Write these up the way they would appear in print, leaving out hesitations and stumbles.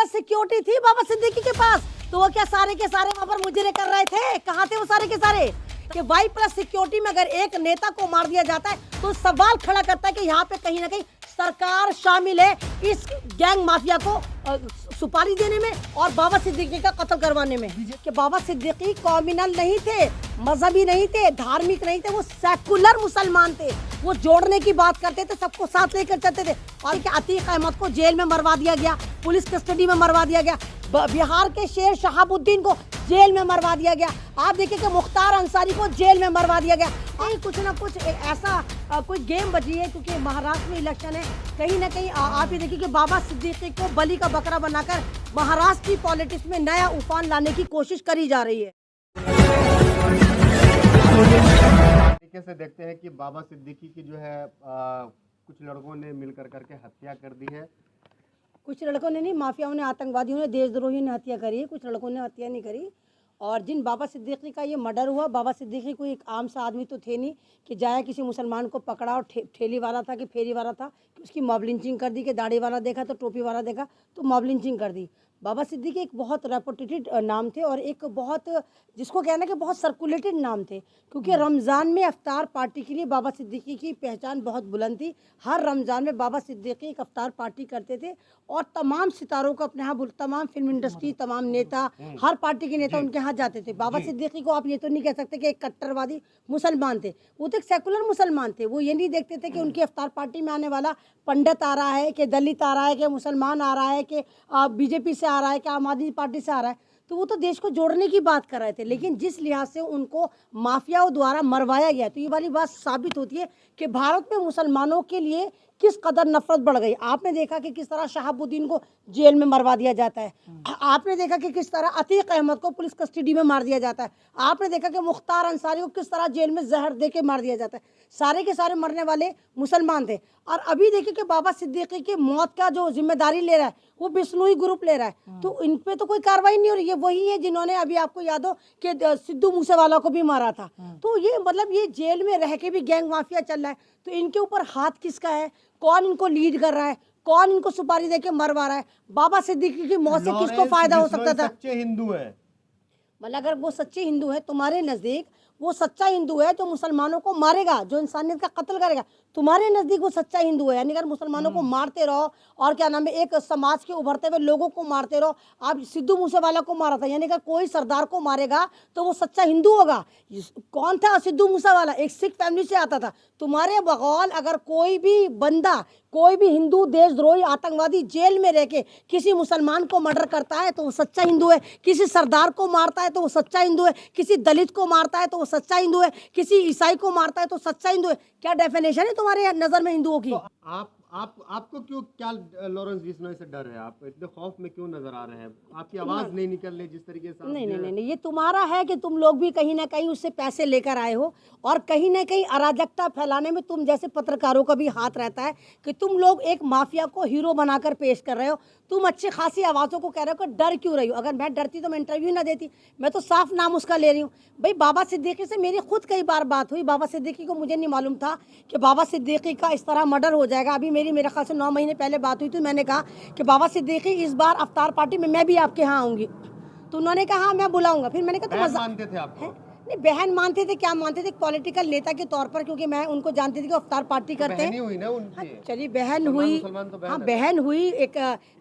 Plus security थी बाबा सिद्दीकी के पास, तो वो क्या सारे के सारे वहां पर मुजरे कर रहे थे? कहाँ थे वो सारे के सारे? कि वाई प्लस सिक्योरिटी में अगर एक नेता को मार दिया जाता है तो सवाल खड़ा करता है कि यहाँ पे कहीं ना कहीं सरकार शामिल है इस गैंग माफिया को सुपारी देने में और बाबा सिद्दीकी का कत्ल करवाने में। कि बाबा सिद्दीकी कॉम्युनल नहीं थे, मजहबी नहीं थे, धार्मिक नहीं थे, वो सेकुलर मुसलमान थे। वो जोड़ने की बात करते थे, सबको साथ लेकर चलते थे। और क्या अतीक अहमद को जेल में मरवा दिया गया, पुलिस कस्टडी में मरवा दिया गया, बिहार के शेर शहाबुद्दीन को जेल में मरवा दिया गया, आप देखिए कि मुख्तार अंसारी को जेल में मरवा दिया गया। कुछ ना कुछ ऐसा कोई गेम बची है, क्योंकि महाराष्ट्र में इलेक्शन है। कहीं ना कहीं आप ये देखिए कि बाबा सिद्दीकी को बलि का बकरा बनाकर महाराष्ट्र की पॉलिटिक्स में नया उफान लाने की कोशिश करी जा रही है। तरीके से देखते हैं कि बाबा सिद्दीकी की जो है कुछ लड़कों ने मिलकर करके हत्या कर दी है। कुछ लड़कों ने नहीं, माफियाओं ने, आतंकवादियों ने, देशद्रोहियों ने हत्या करी है, कुछ लड़कों ने हत्या नहीं करी। और जिन बाबा सिद्दीकी का ये मर्डर हुआ, बाबा सिद्दीकी कोई एक आम सा आदमी तो थे नहीं कि जाया किसी मुसलमान को पकड़ा और ठेली वाला था कि फेरी वाला था कि उसकी मॉब लिंचिंग कर दी, कि दाढ़ी वाला देखा तो टोपी वाला देखा तो मॉब लिंचिंग कर दी। बाबा सिद्दीकी एक बहुत रेपुटेटेड नाम थे और एक बहुत, जिसको कहना कि बहुत सर्कुलेटेड नाम थे, क्योंकि रमज़ान में अफ्तार पार्टी के लिए बाबा सिद्दीकी की पहचान बहुत बुलंद थी। हर रमज़ान में बाबा सिद्दीकी एक अफ्तार पार्टी करते थे और तमाम सितारों को अपने यहाँ, तमाम फिल्म इंडस्ट्री, तमाम नेता, हर पार्टी के नेता उनके यहाँ जाते थे। बाबा सिद्दीकी को आप ये तो नहीं कह सकते कि एक कट्टरवादी मुसलमान थे, वो तो एक सेकुलर मुसलमान थे। वो ये नहीं देखते थे कि उनकी अफ्तार पार्टी में आने वाला पंडित आ रहा है, कि दलित आ रहा है, कि मुसलमान आ रहा है, कि बीजेपी से आ रहा है, कि आम आदमी पार्टी से आ रहा है। तो वो तो देश को जोड़ने की बात कर रहे थे, लेकिन जिस लिहाज से उनको माफियाओं द्वारा मरवाया गया, तो ये वाली बात साबित होती है कि भारत में मुसलमानों के लिए किस कदर नफरत बढ़ गई। आपने देखा कि किस तरह शहाबुद्दीन को जेल में मरवा दिया जाता है, आपने देखा कि किस तरह अतीक अहमद को पुलिस कस्टडी में मार दिया जाता है, आपने देखा कि मुख्तार अंसारी को किस तरह जेल में जहर दे के मार दिया जाता है। सारे के सारे मरने वाले मुसलमान थे। और अभी देखिए कि बाबा सिद्दीकी की मौत का जो जिम्मेदारी ले रहा है वो बिश्नोई ग्रुप ले रहा है, तो इन पे तो कोई कार्रवाई नहीं हो रही है। वही है जिन्होंने, अभी आपको याद हो कि सिद्धू मूसेवाला को भी मारा था। तो ये मतलब ये जेल में रह के भी गैंग माफिया चल रहा है, तो इनके ऊपर हाथ किसका है, कौन इनको लीड कर रहा है, कौन इनको सुपारी देके मरवा रहा है? बाबा सिद्दीकी की मौत से किसको फायदा हो सकता था? सच्चे हिंदू है, मतलब अगर वो सच्चे हिंदू है, तुम्हारे नजदीक वो सच्चा हिंदू है जो मुसलमानों को मारेगा, जो इंसानियत का कत्ल करेगा, तुम्हारे नजदीक वो सच्चा हिंदू है। यानी अगर मुसलमानों को मारते रहो और क्या नाम है, एक समाज के उभरते हुए लोगों को मारते रहो, आप सिद्धू मूसेवाला को मारा था, यानी अगर कोई सरदार को मारेगा तो वो सच्चा हिंदू होगा। कौन था सिद्धू मूसेवाला? एक सिख फैमिली से आता था। तुम्हारे बगौल अगर कोई भी बंदा, कोई भी हिंदू देशद्रोही आतंकवादी जेल में रह के किसी मुसलमान को मर्डर करता है तो वो सच्चा हिंदू है, किसी सरदार को मारता है तो वो सच्चा हिंदू है, किसी दलित को मारता है तो वो सच्चा हिंदू है, किसी ईसाई को मारता है तो सच्चा हिंदू है। क्या डेफिनेशन है तुम्हारे नजर में हिंदुओं की? तो आपको क्यों, क्या लॉरेंस बिश्नोई से डर है? आप इतने खौफ में क्यों नजर आ रहे हैं? आपकी आवाज नहीं निकल रही जिस तरीके से? नहीं, ये तुम्हारा है कि तुम लोग भी कहीं ना कहीं उससे पैसे लेकर आए हो और कहीं ना कहीं अराजकता फैलाने में तुम जैसे पत्रकारों का भी हाथ रहता है कि तुम लोग एक माफिया को हीरो बनाकर पेश कर रहे हो। तुम अच्छी खासी आवाज़ों को कह रहे हो कि डर क्यों रही हो? अगर मैं डरती तो मैं इंटरव्यू ना देती। मैं तो साफ नाम उसका ले रही हूँ। भाई बाबा सिद्दीकी से मेरी खुद कई बार बात हुई। बाबा सिद्दीकी को मुझे नहीं मालूम था कि बाबा सिद्दीकी का इस तरह मर्डर हो जाएगा। अभी मेरे ख्याल से 9 महीने पहले बात हुई थी। मैंने कहा कि बाबा सिद्दीकी इस बार अफ्तार पार्टी में मैं भी आपके यहाँ आऊँगी, तो उन्होंने कहा हाँ मैं बुलाऊंगा। फिर मैंने कहा तो मानते थे आपको? नहीं, बहन मानते थे, क्या मानते थे, पॉलिटिकल नेता के तौर पर, क्योंकि मैं उनको जानती थी कि अफ्तार पार्टी करते हैं। हुई ना उनकी? चलिए बहन हुई, हाँ बहन हुई। एक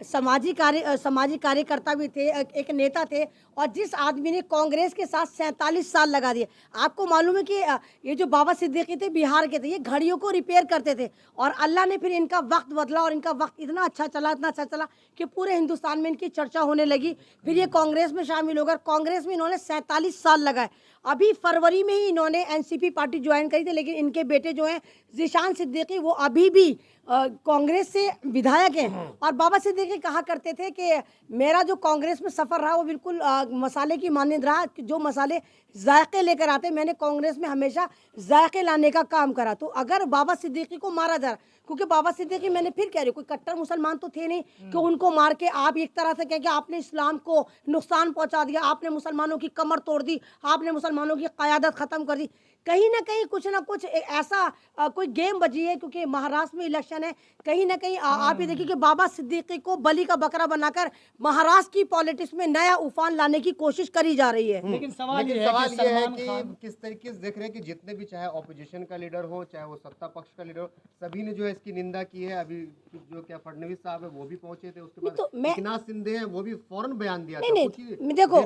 सामाजिक कार्यकर्ता भी थे, एक नेता थे। और जिस आदमी ने कांग्रेस के साथ 47 साल लगा दिए, आपको मालूम है कि ये जो बाबा सिद्दीकी थे बिहार के थे, ये घड़ियों को रिपेयर करते थे और अल्लाह ने फिर इनका वक्त बदला और इनका वक्त इतना अच्छा चला कि पूरे हिंदुस्तान में इनकी चर्चा होने लगी। फिर ये कांग्रेस में शामिल हो गए। कांग्रेस में इन्होंने 47 साल लगाए। अभी फरवरी में ही इन्होंने एनसीपी पार्टी ज्वाइन करी थी, लेकिन इनके बेटे जो हैं ज़ीशान सिद्दीकी, वो अभी भी कांग्रेस से विधायक हैं। और बाबा सिद्दीकी कहा करते थे कि मेरा जो कांग्रेस में सफ़र रहा वो बिल्कुल मसाले की मानंद रहा, कि जो मसाले जायके लेकर आते, मैंने कांग्रेस में हमेशा जायके लाने का काम करा। तो अगर बाबा सिद्दीकी को मारा जा रहा, क्योंकि बाबा सिद्दीकी, मैंने फिर कह रही हूँ, कोई कट्टर मुसलमान तो थे नहीं कि उनको मार के आप एक तरह से कहें कि आपने इस्लाम को नुकसान पहुँचा दिया, आपने मुसलमानों की कमर तोड़ दी, आपने मुसलमानों की क़यादत ख़त्म कर दी। कहीं ना कहीं कुछ ना कुछ ऐसा कोई गेम बजी है, क्योंकि महाराष्ट्र में इलेक्शन है। कहीं ना कहीं आप ये देखिए कि बाबा सिद्दीकी को बलि का बकरा बनाकर महाराष्ट्र की पॉलिटिक्स में नया उफान लाने की कोशिश करी जा रही है। लेकिन सवाल ये है कि किस तरीके से देख रहे हैं कि जितने भी चाहे ऑपोजिशन का लीडर हो चाहे वो सत्ता पक्ष का लीडर हो, सभी ने जो है इसकी निंदा की है। अभी जो क्या फडणवीस साहब है वो भी पहुंचे थे, उसके बाद एकनाथ शिंदे हैं वो भी फौरन बयान दिया था। नहीं देखो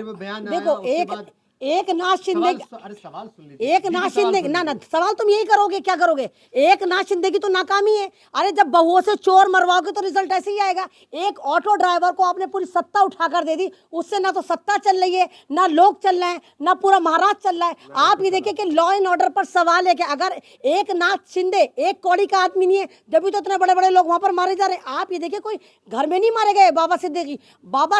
एक नाथ शिंदे, अरे सवाल सुन लीजिए, एक नाथ शिंदे ना सवाल तुम यही करोगे, क्या करोगे? एक नाथ शिंदे की तो नाकामी है। अरे जब बहुओं से चोर मरवाओगे तो रिजल्ट ऐसे ही आएगा। एक ऑटो ड्राइवर को आपने पूरी सत्ता उठाकर दे दी, उससे ना तो सत्ता चल रही है, ना लोग चल रहे हैं, ना पूरा महाराष्ट्र चल रहा है। आप ये देखिए कि लॉ एंड ऑर्डर पर सवाल है कि अगर एक नाथ शिंदे एक कौड़ी का आदमी नहीं है, जब तो इतने बड़े बड़े लोग वहां पर मारे जा रहे हैं। आप ये देखिए कोई घर में नहीं मारे गए बाबा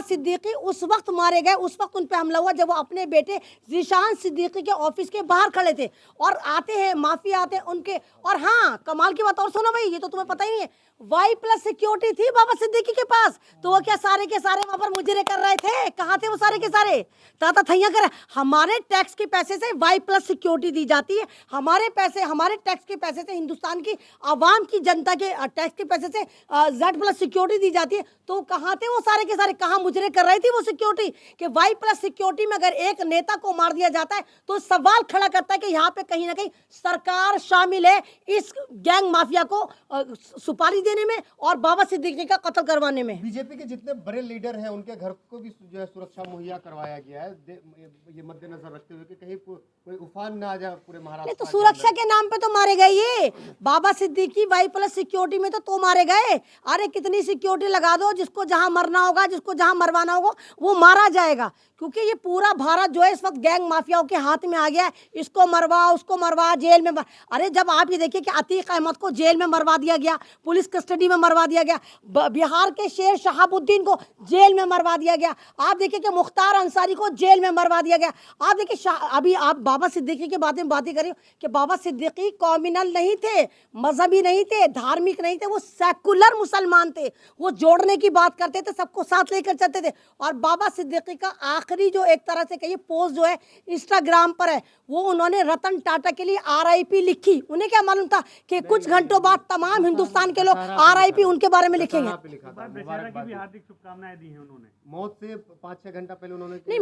सिद्दीकी उस वक्त मारे गए, उस वक्त उन पर हमला हुआ जब वो अपने बेटे ज़ीशान सिद्दीकी के ऑफिस के बाहर खड़े थे। और आते हैं माफिया आते हैं उनके। और हाँ, कमाल की बात और सुनो भाई, ये तो तुम्हें पता ही नहीं है, Y+ सिक्योरिटी थी बाबा सिद्दीकी के पास। तो वो क्या सारे के सारे वहां पर मुजरे कर रहे थे? कहाँ थे वो सारे के सारे? ताता थैया कर। हमारे टैक्स के पैसे से Y+ सिक्योरिटी दी जाती है, हमारे टैक्स के पैसे से, हिंदुस्तान की आवाम की जनता के टैक्स के पैसे से Z+ सिक्योरिटी दी जाती है। तो कहाँ थे वो सारे के सारे? कहाँ मुजरे कर रही थी वो सिक्योरिटी? कि Y+ सिक्योरिटी में अगर एक नेता को मार दिया जाता है तो सवाल खड़ा करता है कि यहाँ पे कहीं ना कहीं सरकार शामिल है इस गैंग माफिया को सुपारी देने में और बाबा सिद्दीकी का कत्ल करवाने में। बीजेपी के जितने बड़े लीडर हैं उनके घर को भी जो है सुरक्षा मुहैया करवाया गया है, ये मद्देनजर रखते हुए कि कहीं कोई उफान ना आ जाए पूरे महाराष्ट्र। तो सुरक्षा के नाम पे तो मारे गए ये बाबा सिद्दीकी। Y+ सिक्योरिटी में तो मारे गए। अरे कितनी सिक्योरिटी लगा दो, जिसको जहां मरना होगा, जिसको जहां मरवाना होगा वो मारा जाएगा। क्योंकि ये पूरा भारत जो है इस वक्त गैंग माफियाओं के हाथ में आ गया है। इसको मरवा, उसको मरवा, जेल में अरे जब आप ये देखिए कि अतीक अहमद को जेल में मरवा दिया गया, पुलिस कस्टडी में मरवा दिया गया, बिहार के शेर शहाबुद्दीन को जेल में मरवा दिया गया, आप देखिए कि मुख्तार अंसारी को जेल में मरवा दिया गया। आप देखिए अभी आप बाबा सिद्दीकी के बारे में बातें करिए कि बाबा सिद्दीकी कॉम्युनल नहीं थे, मजहबी नहीं थे, धार्मिक नहीं थे, वो सेकुलर मुसलमान थे। वो जोड़ने की बात करते थे, सबको साथ लेकर चलते थे। और बाबा सिद्दीकी का आखिरी जो एक तरह से कहिए पोस्ट जो है इंस्टाग्राम पर है, वो उन्होंने रतन टाटा के लिए RIP लिखी। उन्हें क्या मालूम था कि कुछ घंटों बाद तमाम हिंदुस्तान के लोग RIP उनके बारे में लिखेंगे। हार्दिक शुभकामनाएं दी हैं उन्होंने। मौत से 5-6 घंटा पहले उन्होंने नहीं,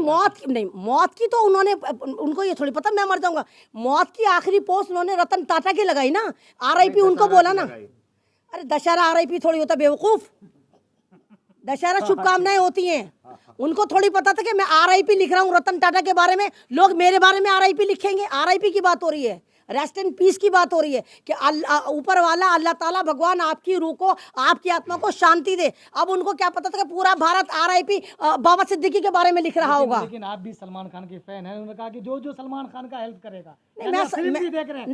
मौत की तो उन्होंने, उनको ये थोड़ी पता मैं मर जाऊंगा। मौत की आखिरी पोस्ट उन्होंने रतन टाटा की लगाई ना, RIP उनको बोला ना। अरे दशहरा RIP थोड़ी होता बेवकूफ, दशहरा शुभकामनाएं होती हैं। उनको थोड़ी पता था कि मैं RIP लिख रहा हूँ रतन टाटा के बारे में, लोग मेरे बारे में RIP लिखेंगे। RIP की बात हो रही है, रेस्ट इन पीस की बात हो रही है कि ऊपर वाला अल्लाह ताला भगवान आपकी रूह को, आपकी आत्मा को शांति दे। अब उनको क्या पता था कि पूरा भारत RIP बाबा सिद्दीकी के बारे में लिख रहा होगा। लेकिन आप भी सलमान खान के फैन हैं, उन्होंने कहा कि जो सलमान खान का हेल्प करेगा। नहीं,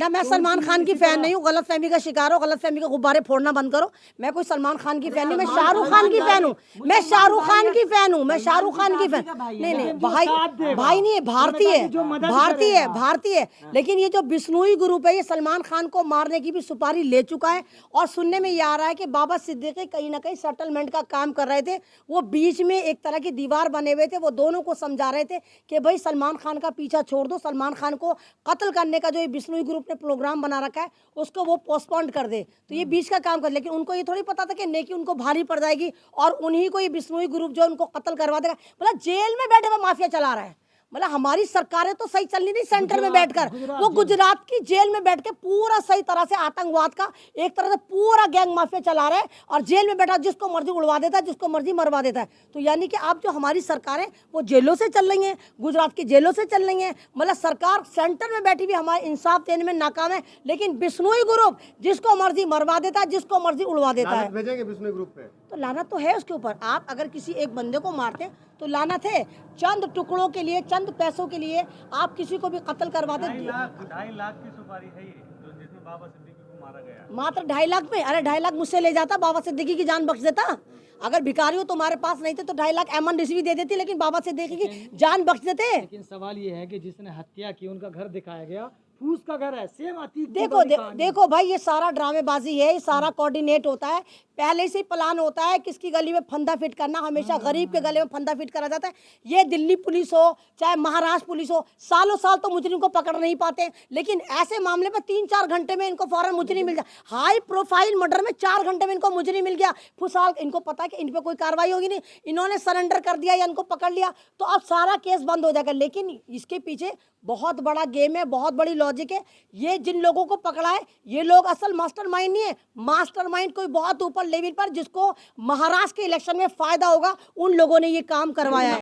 मैं सलमान खान की फैन नहीं हूँ। गलत फहमी का शिकार हो, गलत फहमी के गुब्बारे फोड़ना बंद करो। मैं कोई सलमान खान की फैन नहीं, मैं शाहरुख खान की फैन हूँ। मैं शाहरुख खान की फैन हूँ, मैं शाहरुख खान की फैन नहीं भाई नहीं है, भारतीय है। लेकिन ये जो बिश्नोई ग्रुप है ये सलमान खान को मारने की भी सुपारी ले चुका है। और सुनने में ये आ रहा है कि बाबा सिद्दीकी कहीं ना कहीं सेटलमेंट का काम कर रहे थे। वो बीच में एक तरह की दीवार बने हुए थे, वो दोनों को समझा रहे थे कि भाई सलमान खान का पीछा छोड़ दो, सलमान खान को कत्ल करने का जो ये बिश्नोई ग्रुप ने प्रोग्राम बना रखा है उसको वो पोस्टपोन कर दे, तो ये बीच का काम कर। लेकिन उनको ये थोड़ी पता था कि नेकी उनको भारी पड़ जाएगी और उन्हीं को ये बिश्नोई ग्रुप जो उनको कत्ल करवा देगा। मतलब जेल में बैठे हुए माफिया चला रहा है। मतलब हमारी सरकारें तो सही चल नहीं रही सेंटर में बैठकर, वो गुजरात की जेल में बैठ के पूरा सही तरह से आतंकवाद का एक तरह से पूरा गैंग माफिया चला रहा है और जेल में बैठा जिसको मर्जी उड़वा देता है, जिसको मर्जी मरवा देता है। तो यानी कि अब जो हमारी सरकारें वो जेलों से चल रही हैं, गुजरात की जेलों से चल रही हैं। मतलब सरकार सेंटर में बैठी हुई हमारे इंसाफ देने में नाकाम है। लेकिन बिश्नोई ग्रुप जिसको मर्जी मरवा देता है, जिसको मर्जी उड़वा देता है। भेजेंगे बिश्नोई ग्रुप पे तो लानत तो है उसके ऊपर। आप अगर किसी एक बंदे को मारते तो लानत है। चंद टुकड़ों के लिए, चंद पैसों के लिए आप किसी को भी कत्ल करवा दे। 2.5 लाख की सुपारी है ये जो जिसमें बाबा सिद्दीकी को मारा गया। मात्र 2.5 लाख में? अरे 2.5 लाख मुझसे ले जाता, बाबा सिद्दीकी की जान बख्श देता। अगर भिखारियों तुम्हारे पास नहीं थे तो 2.5 लाख एमन रिजवी दे देती, लेकिन बाबा सिद्दीकी की जान बख्श देते। लेकिन सवाल ये है कि जिसने हत्या की उनका घर दिखाया गया, फूस का घर है, सेम अतीत की देखो वाली कहानी। देखो भाई, ये सारा ड्रामेबाजी है, ये सारा कोऑर्डिनेट होता है, पहले से प्लान होता है किसकी गली में फंदा फिट करना, हमेशा गरीब के गले में फंदा फिट करा जाता है। ये दिल्ली पुलिस हो चाहे महाराष्ट्र पुलिस हो, सालों साल तो मुजरिम को पकड़ नहीं पाते, लेकिन ऐसे मामले में 3-4 घंटे में इनको फौरन मुजरिम मिल जाए। हाई प्रोफाइल मर्डर में 4 घंटे में इनको मुजरिम मिल गया, फुसाल, इनको पता है कि इन पर कोई कार्रवाई होगी नहीं, इन्होंने सरेंडर कर दिया या इनको पकड़ लिया तो अब सारा केस बंद हो जाएगा। लेकिन इसके पीछे बहुत बड़ा गेम है, बहुत बड़ी लॉजिक है। ये जिन लोगों को पकड़ा है, ये लोग असल मास्टरमाइंड नहीं है, मास्टरमाइंड कोई बहुत ऊपर लेवल पर, जिसको महाराष्ट्र के इलेक्शन में फायदा होगा, उन लोगों ने ये काम करवाया है।